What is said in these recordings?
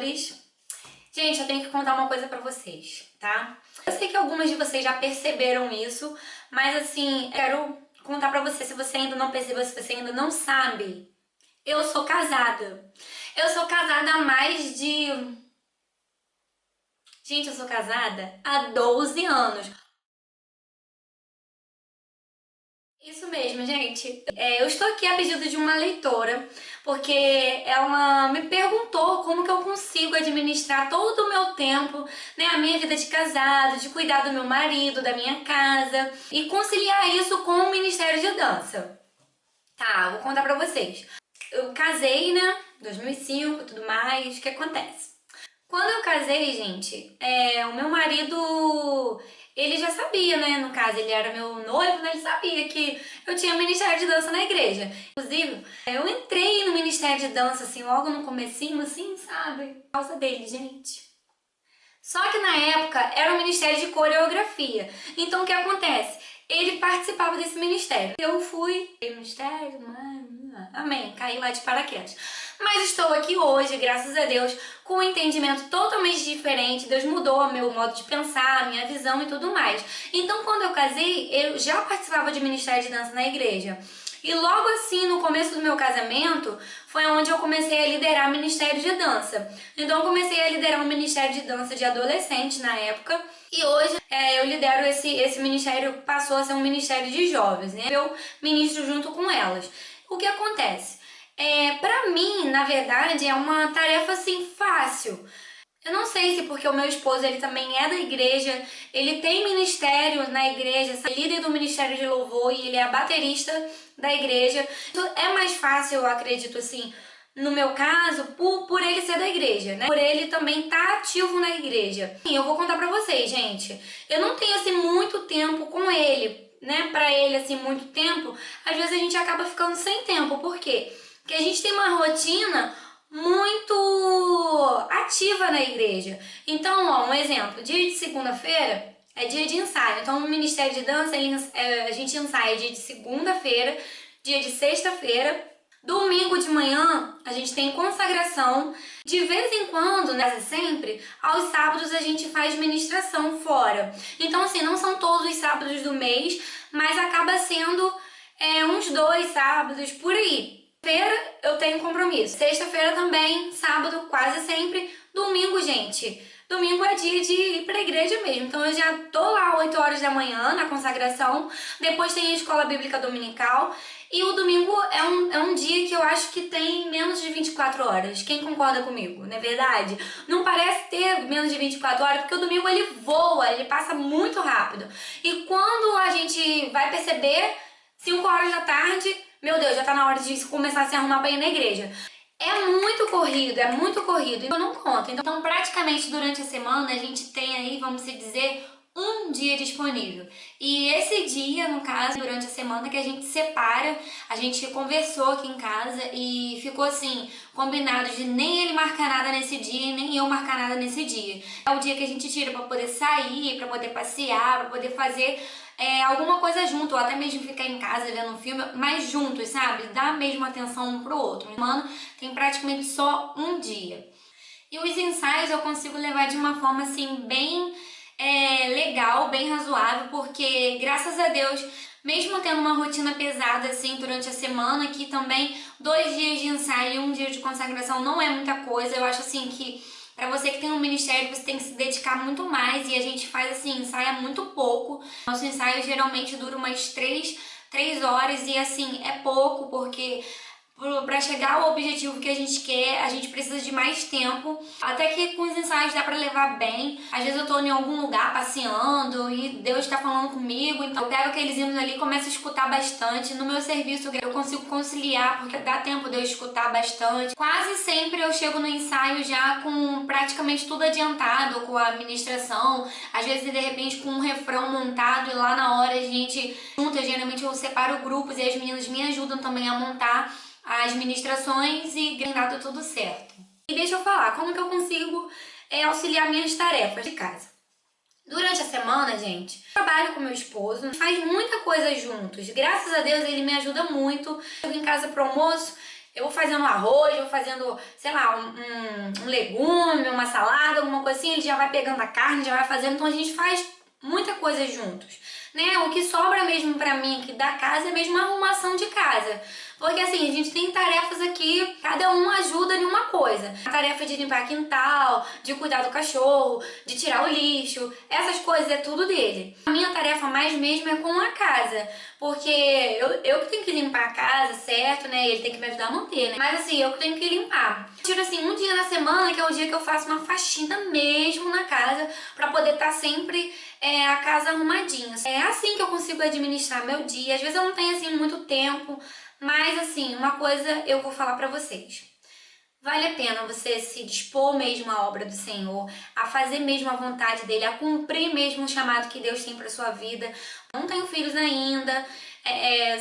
amores. Gente, eu tenho que contar uma coisa pra vocês, tá? Eu sei que algumas de vocês já perceberam isso, mas assim, quero contar pra você, se você ainda não percebeu, se você ainda não sabe. Eu sou casada. Eu sou casada há mais de... Gente, eu sou casada há 12 anos. Isso mesmo, gente. Eu estou aqui a pedido de uma leitora, porque ela me perguntou como que eu consigo administrar todo o meu tempo, né, a minha vida de casado, de cuidar do meu marido, da minha casa, e conciliar isso com o Ministério de Dança. Tá, vou contar pra vocês. Eu casei, né, 2005 e tudo mais, o que acontece? Quando eu casei, gente, o meu marido, ele já sabia, né? No caso, ele era meu noivo, né? Ele sabia que eu tinha ministério de dança na igreja. Inclusive, eu entrei no ministério de dança, assim, logo no comecinho, assim, sabe? Por causa dele, gente. Só que na época era um ministério de coreografia. Então, o que acontece? Ele participava desse ministério. Eu fui, ministério, amém, caí lá de paraquedas. Mas estou aqui hoje, graças a Deus, com um entendimento totalmente diferente. Deus mudou meu modo de pensar, minha visão e tudo mais. Então, quando eu casei, eu já participava de ministério de dança na igreja. E logo assim, no começo do meu casamento, foi onde eu comecei a liderar ministério de dança. Então, eu comecei a liderar um ministério de dança de adolescente na época. E hoje eu lidero esse ministério, passou a ser um ministério de jovens, né? Eu ministro junto com elas. O que acontece? Pra mim, na verdade, é uma tarefa assim fácil. Eu não sei se porque o meu esposo, ele também é da igreja, ele tem ministério na igreja, é líder do ministério de louvor e ele é baterista da igreja. Então, é mais fácil, eu acredito assim, no meu caso, por ele ser da igreja, né? Por ele também estar ativo na igreja. E eu vou contar pra vocês, gente, eu não tenho assim muito tempo com ele, né? Pra ele assim, muito tempo, às vezes a gente acaba ficando sem tempo. Por quê? Porque a gente tem uma rotina muito ativa na igreja. Então, ó, um exemplo, dia de segunda-feira é dia de ensaio. Então, no Ministério de Dança, a gente ensaia dia de segunda-feira, dia de sexta-feira, domingo de manhã a gente tem consagração. De vez em quando, né, sempre, aos sábados a gente faz ministração fora. Então, assim, não são todos os sábados do mês, mas acaba sendo uns 2 sábados por aí. Sexta-feira eu tenho compromisso. Sexta-feira também, sábado quase sempre. Domingo, gente, domingo é dia de ir pra igreja mesmo. Então eu já tô lá 8 horas da manhã na consagração. Depois tem a escola bíblica dominical. E o domingo é um dia que eu acho que tem menos de 24 horas. Quem concorda comigo? Não é verdade? Não parece ter menos de 24 horas, porque o domingo ele voa, ele passa muito rápido. E quando a gente vai perceber, 5 horas da tarde, meu Deus, já tá na hora de começar a se arrumar pra ir na igreja. É muito corrido, eu não conto. Então, praticamente durante a semana, a gente tem aí, vamos dizer, um dia disponível. E esse dia, no caso, durante a semana que a gente separa, a gente conversou aqui em casa e ficou assim, combinado de nem ele marcar nada nesse dia, nem eu marcar nada nesse dia. É o dia que a gente tira pra poder sair, pra poder passear, pra poder fazer alguma coisa junto, ou até mesmo ficar em casa vendo um filme, mas juntos, sabe? Dar a mesma atenção um pro outro. Mano, tem praticamente só um dia. E os ensaios eu consigo levar de uma forma assim bem legal, bem razoável, porque graças a Deus, mesmo tendo uma rotina pesada assim durante a semana, que também 2 dias de ensaio e 1 dia de consagração não é muita coisa. Eu acho assim que pra você que tem um ministério, você tem que se dedicar muito mais, e a gente faz assim, ensaia muito pouco. Nosso ensaio geralmente dura umas 3 horas e assim, é pouco, porque para chegar ao objetivo que a gente quer, a gente precisa de mais tempo. Até que com os ensaios dá para levar bem. Às vezes eu tô em algum lugar passeando e Deus tá falando comigo, então eu pego aqueles hinos ali e começo a escutar bastante. No meu serviço eu consigo conciliar, porque dá tempo de eu escutar bastante. Quase sempre eu chego no ensaio já com praticamente tudo adiantado, com a administração, às vezes de repente com um refrão montado, e lá na hora a gente junta. Geralmente eu separo grupos e as meninas me ajudam também a montar as ministrações e dá tudo certo. E deixa eu falar, como que eu consigo auxiliar minhas tarefas de casa? Durante a semana, gente, eu trabalho com meu esposo, faz muita coisa juntos. Graças a Deus ele me ajuda muito. Eu chego em casa pro almoço, Eu vou fazendo arroz, vou fazendo, sei lá, um legume, uma salada, alguma coisa assim, ele já vai pegando a carne, já vai fazendo, então a gente faz muita coisa juntos, né? O que sobra mesmo pra mim aqui da casa é mesmo a arrumação de casa. Porque assim, a gente tem tarefas aqui, cada um ajuda em uma coisa. A tarefa de limpar quintal, de cuidar do cachorro, de tirar o lixo, essas coisas é tudo dele. A minha tarefa mais mesmo é com a casa, porque eu que tenho que limpar a casa, certo, né? Ele tem que me ajudar a manter, né? Mas assim, eu que tenho que limpar. Tiro assim, um dia na semana, que é o dia que eu faço uma faxina mesmo na casa, pra poder estar sempre a casa arrumadinha. É assim que eu consigo administrar meu dia. Às vezes eu não tenho assim muito tempo, mas assim, uma coisa eu vou falar pra vocês. Vale a pena você se dispor mesmo à obra do Senhor, a fazer mesmo a vontade dele, a cumprir mesmo o chamado que Deus tem pra sua vida. Não tenho filhos ainda.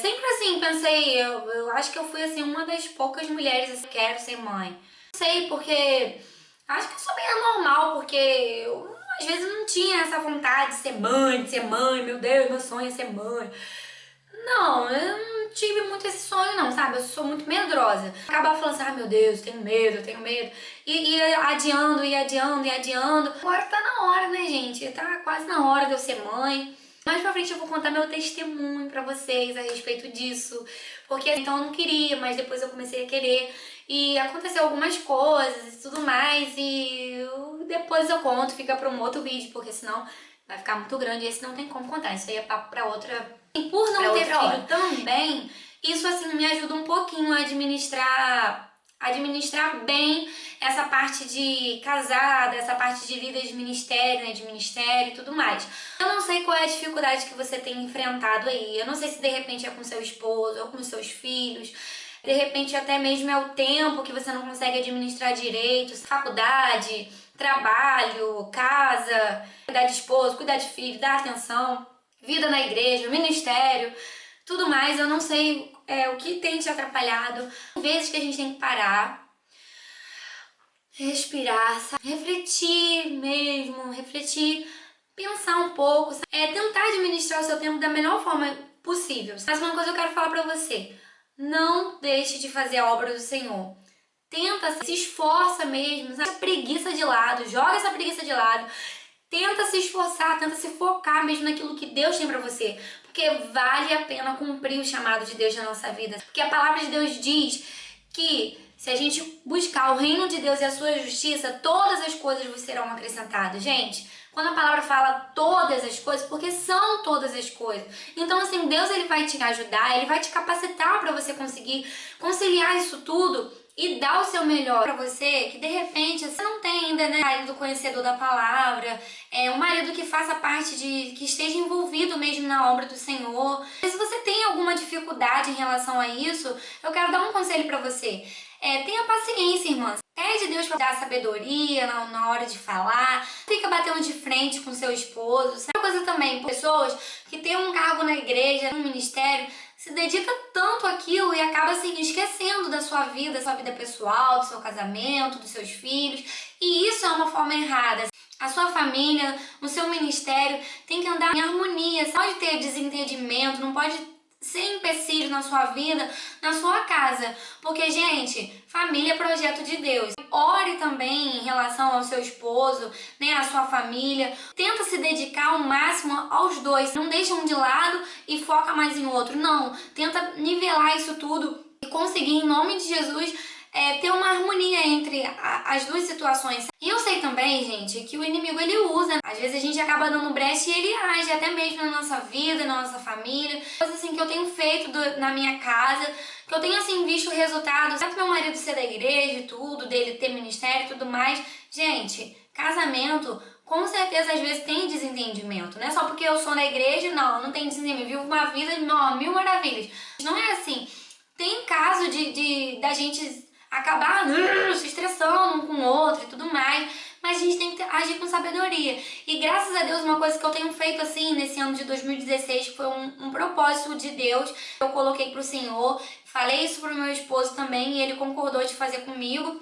Sempre assim, pensei, eu acho que eu fui assim uma das poucas mulheres assim, que quero ser mãe. Não sei, porque acho que eu sou bem anormal, porque eu às vezes não tinha essa vontade de ser mãe, meu Deus, meu sonho é ser mãe. Não, eu não tive muito esse sonho não, sabe? Eu sou muito medrosa. Acabava falando assim, ah, meu Deus, tenho medo, eu tenho medo. E ia adiando, e adiando, e adiando. Agora tá na hora, né, gente? Tá quase na hora de eu ser mãe. Mais pra frente eu vou contar meu testemunho pra vocês a respeito disso. Porque então eu não queria, mas depois eu comecei a querer. E aconteceu algumas coisas e tudo mais. Depois eu conto, fica pra um outro vídeo, porque senão vai ficar muito grande e esse não tem como contar. Isso aí é papo pra outra. E por não ter filho também, isso assim me ajuda um pouquinho a administrar bem essa parte de casada, essa parte de vida de ministério, né, de ministério e tudo mais. Eu não sei qual é a dificuldade que você tem enfrentado aí. Eu não sei se de repente é com seu esposo ou com seus filhos. De repente até mesmo é o tempo que você não consegue administrar direito, faculdade, trabalho, casa, cuidar de esposo, cuidar de filho, dar atenção, vida na igreja, ministério, tudo mais. Eu não sei o que tem te atrapalhado. Às vezes que a gente tem que parar, respirar, sabe? Refletir mesmo, pensar um pouco, sabe? Tentar administrar o seu tempo da melhor forma possível. Mas uma coisa eu quero falar pra você, não deixe de fazer a obra do Senhor. Tenta, se esforça mesmo, sabe? Preguiça de lado, joga essa preguiça de lado. Tenta se esforçar, tenta se focar mesmo naquilo que Deus tem pra você. Porque vale a pena cumprir o chamado de Deus na nossa vida. Porque a palavra de Deus diz que se a gente buscar o reino de Deus e a sua justiça, todas as coisas vos serão acrescentadas. Gente, quando a palavra fala todas as coisas, porque são todas as coisas. Então, assim, Deus ele vai te ajudar, ele vai te capacitar para você conseguir conciliar isso tudo e dar o seu melhor para você, que de repente você não tem ainda, né, um marido conhecedor da palavra, um marido que faça parte que esteja envolvido mesmo na obra do Senhor. Se você tem alguma dificuldade em relação a isso, eu quero dar um conselho para você. Tenha paciência, irmã. Pede Deus para dar sabedoria na hora de falar. Fica batendo de frente com seu esposo. Sabe uma coisa também, pessoas que têm um cargo na igreja, no ministério, se dedica tanto àquilo e acaba assim esquecendo da sua vida pessoal, do seu casamento, dos seus filhos. E isso é uma forma errada. A sua família, o seu ministério tem que andar em harmonia. Você pode ter desentendimento, não pode ser empecilho na sua vida, na sua casa. Porque, gente, família é projeto de Deus. Ore também em relação ao seu esposo, né, à sua família. Tenta se dedicar ao máximo aos dois. Não deixa um de lado e foca mais em outro. Não. Tenta nivelar isso tudo e conseguir, em nome de Jesus, ter uma harmonia entre as duas situações. E eu sei também, gente, que o inimigo ele usa. Às vezes a gente acaba dando brecha e ele age até mesmo na nossa vida, na nossa família. Coisas assim que eu tenho feito na minha casa, que eu tenho assim visto resultados. Tanto meu marido ser da igreja e tudo, dele ter ministério e tudo mais. Gente, casamento com certeza às vezes tem desentendimento. Não é só porque eu sou da igreja, não tem desentendimento. Vivo uma vida de mil maravilhas. Não é assim. Tem caso da gente acabar se estressando um com o outro e tudo mais, mas a gente tem que agir com sabedoria. E graças a Deus, uma coisa que eu tenho feito assim nesse ano de 2016, que foi um propósito de Deus, eu coloquei pro Senhor, falei isso pro meu esposo também e ele concordou de fazer comigo,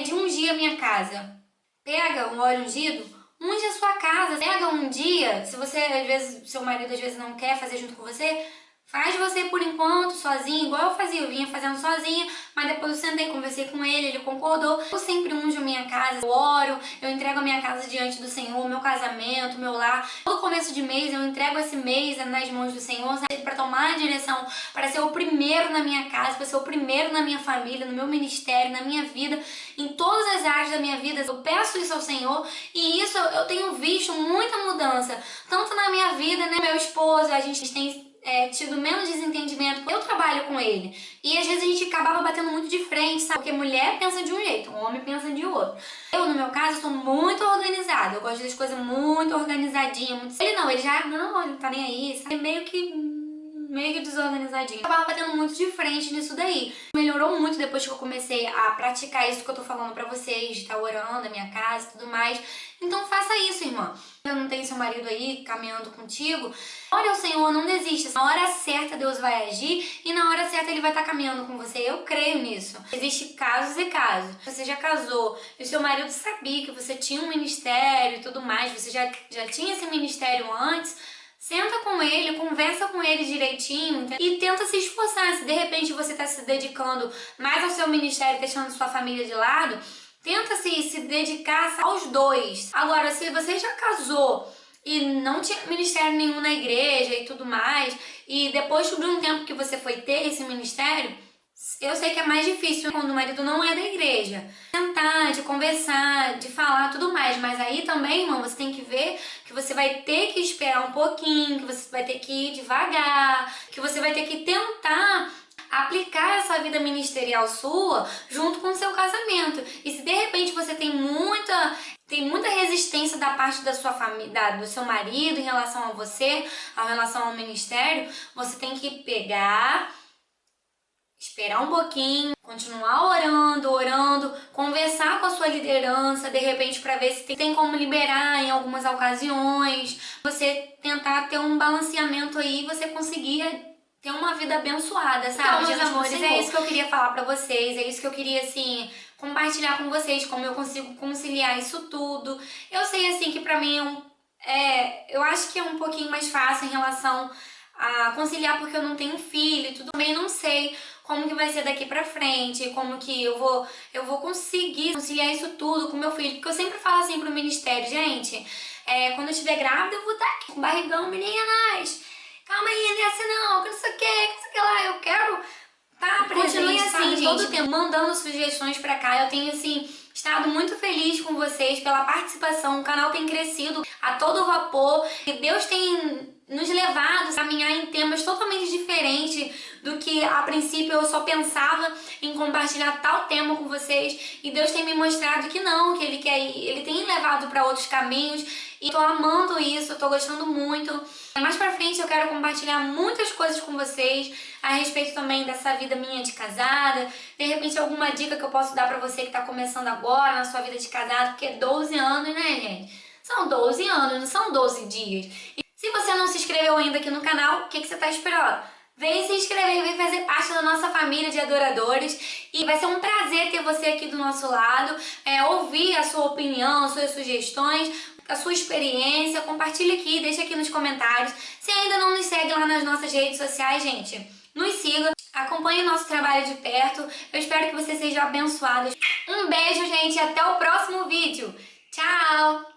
de ungir a minha casa. Pega um óleo ungido, unge a sua casa. Pega um dia, se você às vezes, seu marido às vezes não quer fazer junto com você, Faz você por enquanto, sozinho, igual eu fazia. Eu vinha fazendo sozinha, mas depois eu sentei, conversei com ele concordou. Eu sempre unjo a minha casa, eu oro, eu entrego a minha casa diante do Senhor, meu casamento, meu lar. Todo começo de mês eu entrego esse mês nas mãos do Senhor, para tomar a direção, para ser o primeiro na minha casa, para ser o primeiro na minha família, no meu ministério, na minha vida, em todas as áreas da minha vida. Eu peço isso ao Senhor e isso eu tenho visto muita mudança, tanto na minha vida, né? Meu esposo, a gente tem tido menos desentendimento. Eu trabalho com ele e às vezes a gente acabava batendo muito de frente, sabe? Porque mulher pensa de um jeito, o homem pensa de outro. Eu, no meu caso, sou muito organizada. Eu gosto das coisas muito organizadinhas. Muito... Ele não, ele já não, ele não tá nem aí, sabe? Meio que desorganizadinho. Eu tava batendo muito de frente nisso daí. Melhorou muito depois que eu comecei a praticar isso que eu tô falando pra vocês, de estar orando a minha casa e tudo mais. Então faça isso, irmã. Eu não tenho seu marido aí caminhando contigo. Olha o Senhor, não desista. Na hora certa Deus vai agir e na hora certa Ele vai estar caminhando com você. Eu creio nisso. Existem casos e casos. Você já casou e o seu marido sabia que você tinha um ministério e tudo mais, você já tinha esse ministério antes. Senta com ele, conversa com ele direitinho e tenta se esforçar. Se de repente você está se dedicando mais ao seu ministério, deixando sua família de lado, tenta se dedicar aos dois. Agora, se você já casou e não tinha ministério nenhum na igreja e tudo mais, e depois de um tempo que você foi ter esse ministério, eu sei que é mais difícil quando o marido não é da igreja. Tentar, de conversar, de falar, tudo mais. Mas aí também, irmão, você tem que ver que você vai ter que esperar um pouquinho, que você vai ter que ir devagar, que você vai ter que tentar aplicar essa vida ministerial sua junto com o seu casamento. E se de repente você tem muita resistência da parte da sua família, do seu marido em relação a você, em relação ao ministério, você tem que pegar, esperar um pouquinho, continuar orando, conversar com a sua liderança, de repente para ver se tem como liberar em algumas ocasiões, você tentar ter um balanceamento aí, você conseguir ter uma vida abençoada, sabe? Então, meus amores, é isso que eu queria falar pra vocês, é isso que eu queria, assim, compartilhar com vocês, como eu consigo conciliar isso tudo. Eu sei, assim, que pra mim eu acho que é um pouquinho mais fácil em relação a conciliar porque eu não tenho filho e tudo. Também não sei como que vai ser daqui pra frente, como que eu vou conseguir conciliar isso tudo com meu filho, porque eu sempre falo assim pro ministério, gente, quando eu estiver grávida eu vou estar aqui com barrigão, meninas. Calma aí, não é assim não, que não sei o que lá, eu quero continue assim, gente, todo tempo mandando sugestões pra cá. Eu tenho, assim, estado muito feliz com vocês pela participação, o canal tem crescido a todo vapor e Deus tem nos levado a caminhar em temas totalmente diferentes do que a princípio eu só pensava em compartilhar tal tema com vocês, e Deus tem me mostrado que não, que Ele quer ir, Ele tem levado para outros caminhos e tô amando isso, tô gostando muito. Mais pra frente eu quero compartilhar muitas coisas com vocês a respeito também dessa vida minha de casada, de repente alguma dica que eu posso dar pra você que tá começando agora na sua vida de casado, porque é 12 anos, né, gente? São 12 anos, não são 12 dias. E se você não se inscreveu ainda aqui no canal, o que você tá esperando? Vem se inscrever, vem fazer parte da nossa família de adoradores e vai ser um prazer ter você aqui do nosso lado, ouvir a sua opinião, as suas sugestões, a sua experiência, compartilha aqui, deixa aqui nos comentários. Se ainda não nos segue lá nas nossas redes sociais, gente, nos siga, acompanhe o nosso trabalho de perto. Eu espero que você seja abençoado. Um beijo, gente, e até o próximo vídeo. Tchau!